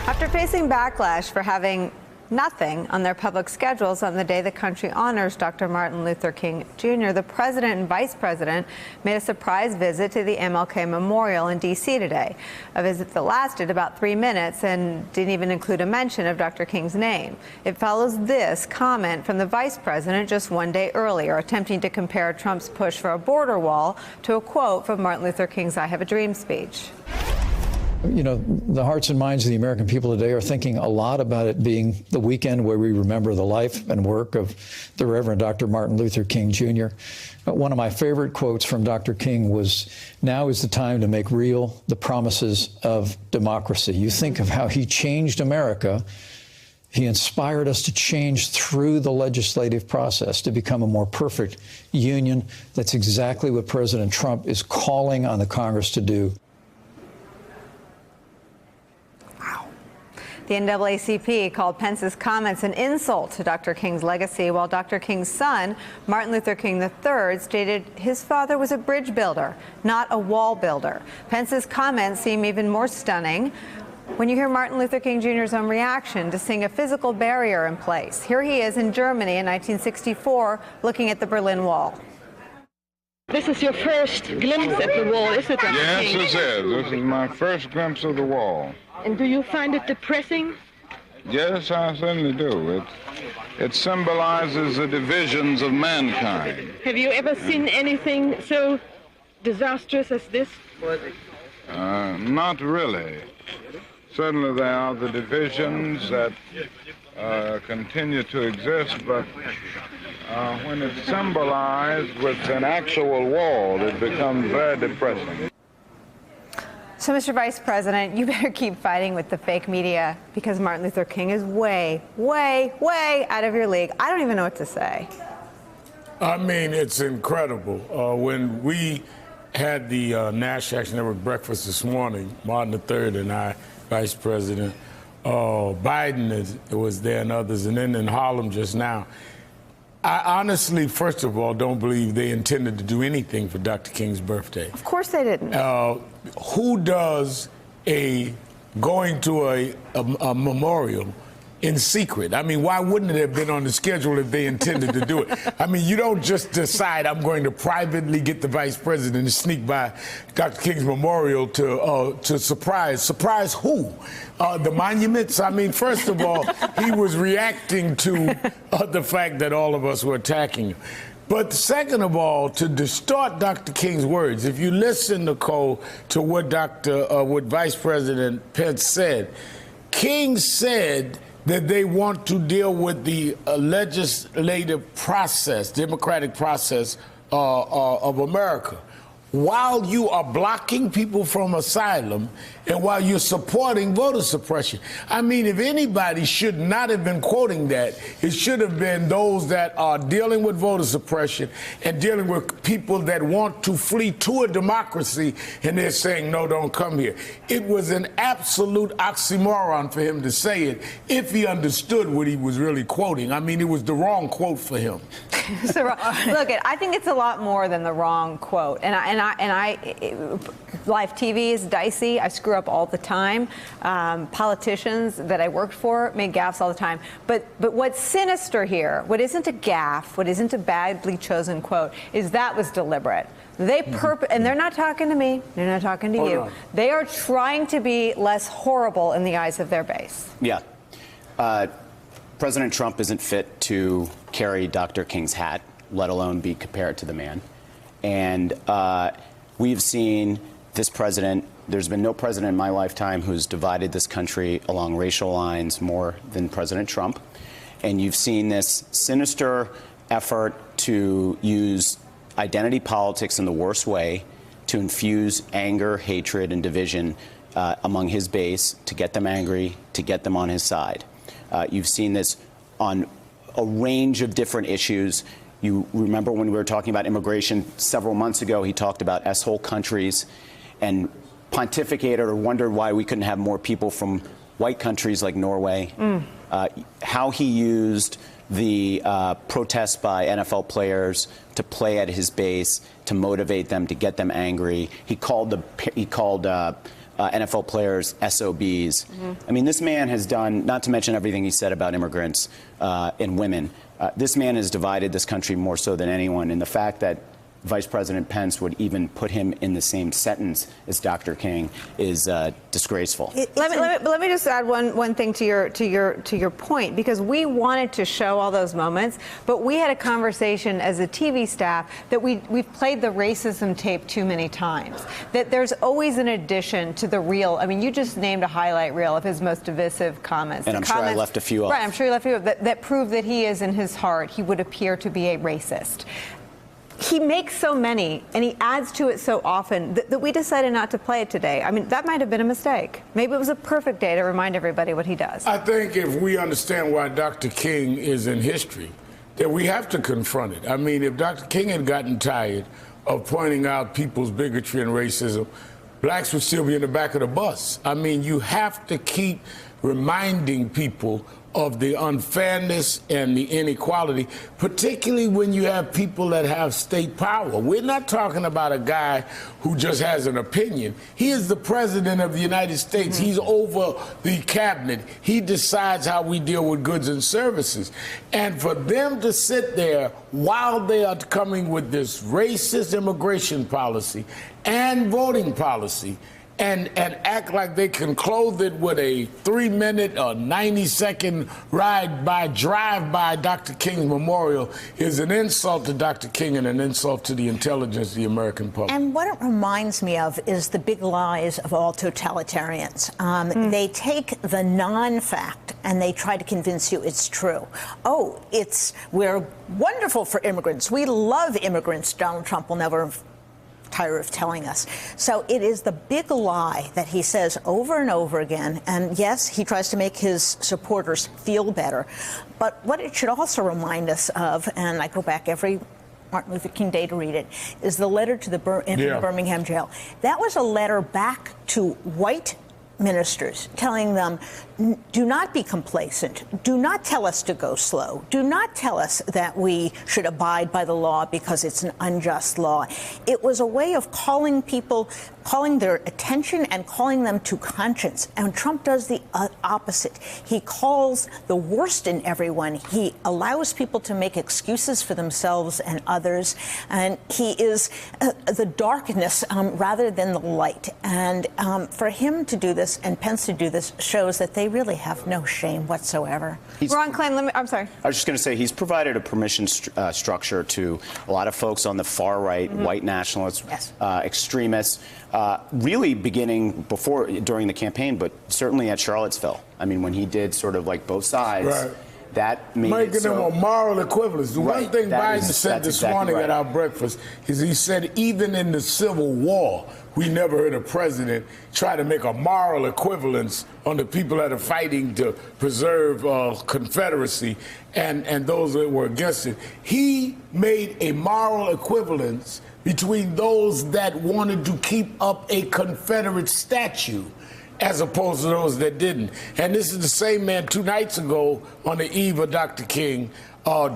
After facing backlash for having nothing on their public schedules on the day the country honors Dr. Martin Luther King Jr., the president and vice president made a surprise visit to the MLK Memorial in D.C. today, a visit that lasted about 3 minutes and didn't even include a mention of Dr. King's name. It follows this comment from the vice president just one day earlier, attempting to compare Trump's push for a border wall to a quote from Martin Luther King's I Have a Dream speech. You know, the hearts and minds of the American people today are thinking a lot about it being the weekend where we remember the life and work of the Reverend Dr. Martin Luther King Jr. One of my favorite quotes from Dr. King was, "Now is the time to make real the promises of democracy." You think of how he changed America. He inspired us to change through the legislative process to become a more perfect union. That's exactly what President Trump is calling on the Congress to do. The NAACP called Pence's comments an insult to Dr. King's legacy, while Dr. King's son, Martin Luther King III, stated his father was a bridge builder, not a wall builder. Pence's comments seem even more stunning when you hear Martin Luther King Jr.'s own reaction to seeing a physical barrier in place. Here he is in Germany in 1964, looking at the Berlin Wall. This is your first glimpse at the wall, is it, Dr. Yes, King? it is. This is my first glimpse of the wall. And do you find it depressing? Yes, I certainly do. It symbolizes the divisions of mankind. Have you ever seen anything so disastrous as this? Not really. Certainly there are the divisions that continue to exist, but when it's symbolized with an actual wall, it becomes very depressing. So, Mr. Vice President, you better keep fighting with the fake media because Martin Luther King is way, way, way out of your league. I don't even know what to say. I mean, it's incredible. When we had the National Action Network breakfast this morning, Martin III and I, Vice President, Biden was there and others, and then in Harlem just now. I honestly, first of all, don't believe they intended to do anything for Dr. King's birthday. Of course they didn't. Who does going to a memorial in secret? I mean, why wouldn't it have been on the schedule if they intended to do it? I mean, you don't just decide I'm going to privately get the vice president to sneak by Dr. King's memorial to surprise who? The monuments? I mean, first of all, he was reacting to the fact that all of us were attacking him. But second of all, to distort Dr. King's words, if you listen, Nicole, to what Vice President Pence said, King said that they want to deal with the legislative process, democratic process of America, while you are blocking people from asylum and while you're supporting voter suppression. I mean, if anybody should not have been quoting that, it should have been those that are dealing with voter suppression and dealing with people that want to flee to a democracy, and they're saying, no, don't come here. It was an absolute oxymoron for him to say it if he understood what he was really quoting. I mean, it was the wrong quote for him. So, look, I think it's a lot more than the wrong quote. Live TV is dicey. I screw up all the time. Politicians that I worked for made gaffes all the time. But what's sinister here, what isn't a gaffe, what isn't a badly chosen quote, is that was deliberate. They and they're not talking to me. They're not talking to you. They are trying to be less horrible in the eyes of their base. Yeah. President Trump isn't fit to carry Dr. King's hat, let alone be compared to the man. And we've seen this president, there's been no president in my lifetime who's divided this country along racial lines more than President Trump. And you've seen this sinister effort to use identity politics in the worst way to infuse anger, hatred, and division among his base, to get them angry, to get them on his side. You've seen this on a range of different issues. You remember when we were talking about immigration several months ago, he talked about S-hole countries and pontificated or wondered why we couldn't have more people from white countries like Norway. How he used the protests by NFL players to play at his base, to motivate them, to get them angry. He called NFL players SOBs. I mean, this man has done, not to mention everything he said about immigrants and women, this man has divided this country more so than anyone. And the fact that Vice President Pence would even put him in the same sentence as Dr. King is disgraceful. Let me just add one thing to your point, because we wanted to show all those moments, but we had a conversation as a TV staff that we've played the racism tape too many times. That there's always an addition to the reel. I mean, you just named a highlight reel of his most divisive comments. And I'm sure I left a few off. Right, I'm sure you left a few off that prove that he is, in his heart, he would appear to be a racist. He makes so many, and he adds to it so often that we decided not to play it today. I mean, that might have been a mistake. Maybe it was a perfect day to remind everybody what he does. I think if we understand why Dr. King is in history, that we have to confront it. I mean, if Dr. King had gotten tired of pointing out people's bigotry and racism, blacks would still be in the back of the bus. I mean, you have to keep reminding people of the unfairness and the inequality, particularly when you have people that have state power. We're not talking about a guy who just has an opinion. He is the president of the United States. He's over the cabinet. He decides how we deal with goods and services. And for them to sit there while they are coming with this racist immigration policy and voting policy, and act like they can clothe it with a 3-minute or 90-second drive by Dr. King's memorial is an insult to Dr. King and an insult to the intelligence of the American public. And what it reminds me of is the big lies of all totalitarians. They take the non-fact and they try to convince you it's true. Oh, we're wonderful for immigrants. We love immigrants. Donald Trump will never tire of telling us. So it is the big lie that he says over and over again. And yes, he tries to make his supporters feel better. But what it should also remind us of, and I go back every Martin Luther King Day to read it, is the letter to the Birmingham jail. That was a letter back to white ministers telling them, do not be complacent. Do not tell us to go slow. Do not tell us that we should abide by the law because it's an unjust law. It was a way of calling their attention and calling them to conscience. And Trump does the opposite. He calls the worst in everyone. He allows people to make excuses for themselves and others. And he is the darkness rather than the light. And for him to do this and Pence to do this shows that they really have no shame whatsoever. Ron Klain, I'm sorry. I was just going to say he's provided a permission structure to a lot of folks on the far right, white nationalists, extremists, really beginning during the campaign, but certainly at Charlottesville. I mean, when he did sort of like both sides. Right. That made making them a moral equivalence. The one thing Biden said this morning at our breakfast is he said even in the Civil War, we never heard a president try to make a moral equivalence on the people that are fighting to preserve Confederacy and those that were against it. He made a moral equivalence between those that wanted to keep up a Confederate statue as opposed to those that didn't. And this is the same man 2 nights ago on the eve of Dr. King,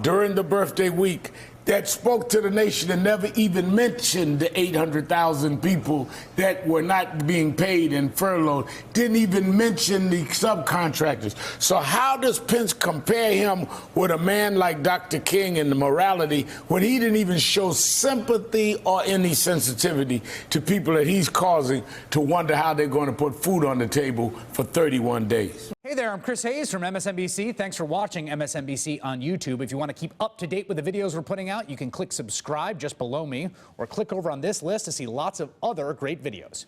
during the birthday week, that spoke to the nation and never even mentioned the 800,000 people that were not being paid and furloughed, didn't even mention the subcontractors. So how does Pence compare him with a man like Dr. King and the morality when he didn't even show sympathy or any sensitivity to people that he's causing to wonder how they're going to put food on the table for 31 days? Hey there, I'm Chris Hayes from MSNBC. Thanks for watching MSNBC on YouTube. If you want to keep up to date with the videos we're putting out, you can click subscribe just below me or click over on this list to see lots of other great videos.